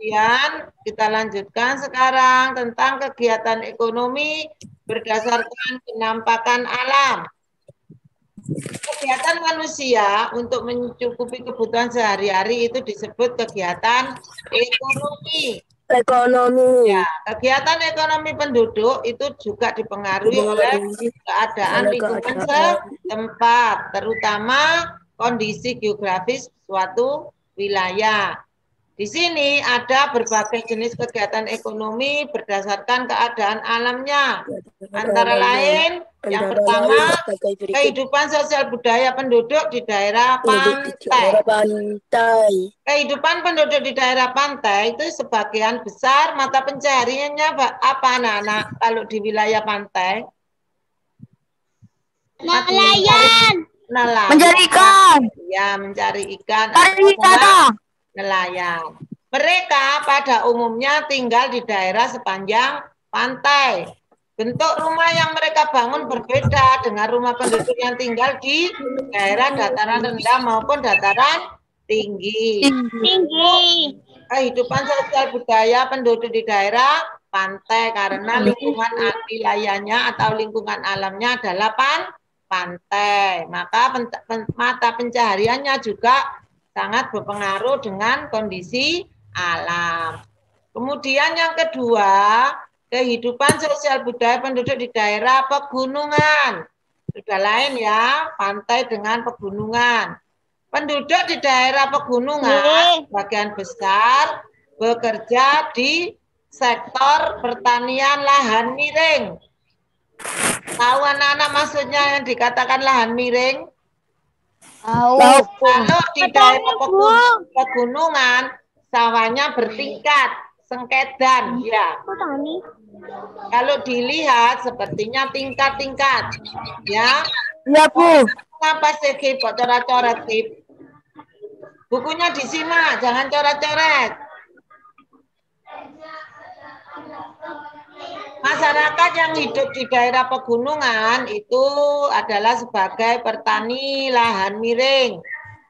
Kemudian kita lanjutkan sekarang tentang kegiatan ekonomi berdasarkan penampakan alam. Kegiatan manusia untuk mencukupi kebutuhan sehari-hari itu disebut kegiatan ekonomi. Ya, kegiatan ekonomi penduduk itu juga dipengaruhi oleh keadaan lingkungan setempat, terutama kondisi geografis suatu wilayah. Di sini ada berbagai jenis kegiatan ekonomi berdasarkan keadaan alamnya. Antara lain, yang pertama, kehidupan sosial budaya penduduk di daerah pantai. Kehidupan penduduk di daerah pantai itu sebagian besar mata pencahariannya apa, anak-anak, kalau di wilayah pantai? Nelayan. Mencari ikan. Ya, mencari ikan. Pariwisata. Nelayan. Mereka pada umumnya tinggal di daerah sepanjang pantai. Bentuk rumah yang mereka bangun berbeda dengan rumah penduduk yang tinggal di daerah dataran rendah maupun dataran tinggi. Kehidupan sosial budaya penduduk di daerah pantai karena lingkungan wilayahnya atau lingkungan alamnya adalah pantai. Maka mata pencahariannya juga sangat berpengaruh dengan kondisi alam. Kemudian yang kedua, kehidupan sosial budaya penduduk di daerah pegunungan. Sudah lain ya, pantai dengan pegunungan. Penduduk di daerah pegunungan bagian besar bekerja di sektor pertanian lahan miring. Tahu anak-anak maksudnya yang dikatakan lahan miring? Kalau di daerah pegunungan sawahnya bertingkat, sengkedan, ya. Kalau dilihat sepertinya tingkat-tingkat, ya. Ya, Bu. Apa sih, Kip? Kok coret-coret, Kip? Bukunya disimak, jangan coret-coret. Masyarakat yang hidup di daerah pegunungan itu adalah sebagai petani lahan miring,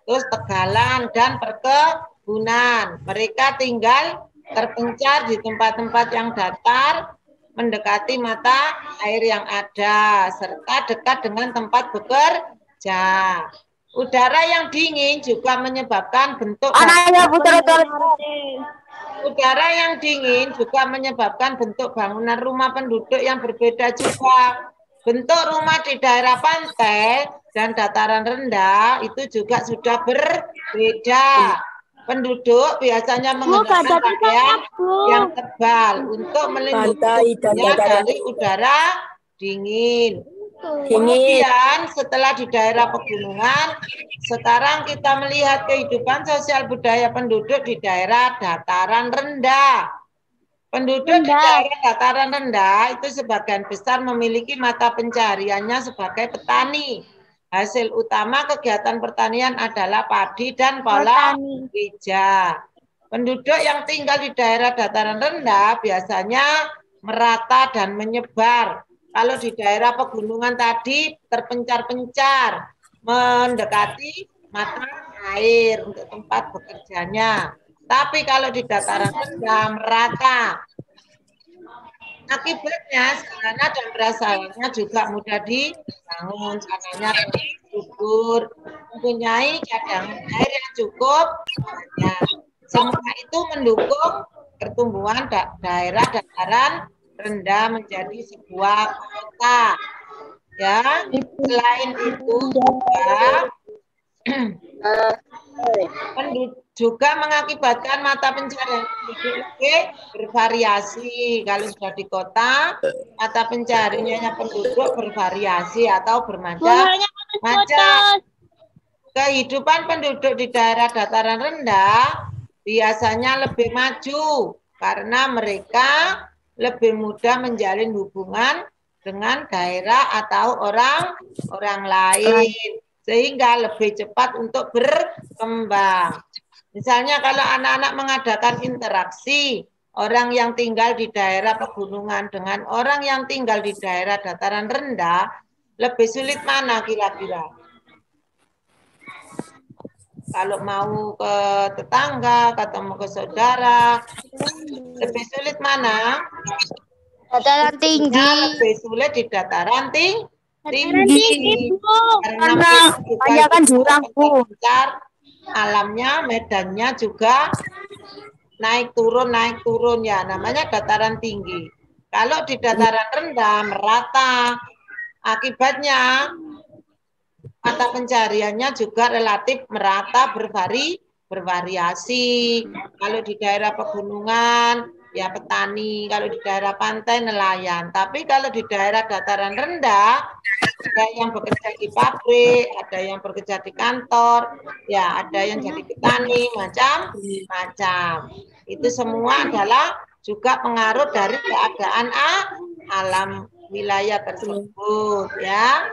terus tegalan dan perkebunan. Mereka tinggal terpencar di tempat-tempat yang datar, mendekati mata air yang ada, serta dekat dengan tempat bekerja. Udara yang dingin juga menyebabkan bentuk Udara yang dingin juga menyebabkan bentuk bangunan rumah penduduk yang berbeda juga. Bentuk rumah di daerah pantai dan dataran rendah itu juga sudah berbeda. Penduduk biasanya menggunakan pakaian yang tebal untuk melindungi tubuhnya dari udara dingin. Kemudian setelah di daerah pegunungan, sekarang kita melihat kehidupan sosial budaya penduduk di daerah dataran rendah. Penduduk di daerah dataran rendah itu sebagian besar memiliki mata pencahariannya sebagai petani. Hasil utama kegiatan pertanian adalah padi dan palawija. Penduduk yang tinggal di daerah dataran rendah biasanya merata dan menyebar. Kalau di daerah pegunungan tadi terpencar-pencar, mendekati mata air untuk tempat bekerjanya. Tapi kalau di dataran rendah merata. Akibatnya sarana dan prasarana juga mudah dibangun, sananya subur, mempunyai cadangan air yang cukup. Ya, semua itu mendukung pertumbuhan daerah dataran rendah menjadi sebuah kota. Ya, selain itu juga mengakibatkan mata pencaharian penduduk lebih bervariasi. Kalau sudah di kota, mata pencahariannya penduduk bervariasi atau bermacam-macam. Kehidupan penduduk di daerah dataran rendah biasanya lebih maju karena mereka lebih mudah menjalin hubungan dengan daerah atau orang lain, sehingga lebih cepat untuk berkembang. Misalnya kalau anak-anak mengadakan interaksi, orang yang tinggal di daerah pegunungan dengan orang yang tinggal di daerah dataran rendah, lebih sulit mana kira-kira? Kalau mau ke tetangga, ketemu ke saudara, lebih sulit mana? Dataran tinggi. Lebih sulit di dataran tinggi. Tinggi, Bu. Karena banyak kan jurang, Bu. Alamnya, medannya juga naik turun ya, namanya dataran tinggi. Kalau di dataran rendah merata, akibatnya mata pencariannya juga relatif merata bervariasi. Kalau di daerah pegunungan ya petani, kalau di daerah pantai nelayan. Tapi kalau di daerah dataran rendah ada yang bekerja di pabrik, ada yang bekerja di kantor, ya ada yang jadi petani, macam-macam. Itu semua adalah juga pengaruh dari keadaan alam wilayah tersebut, ya.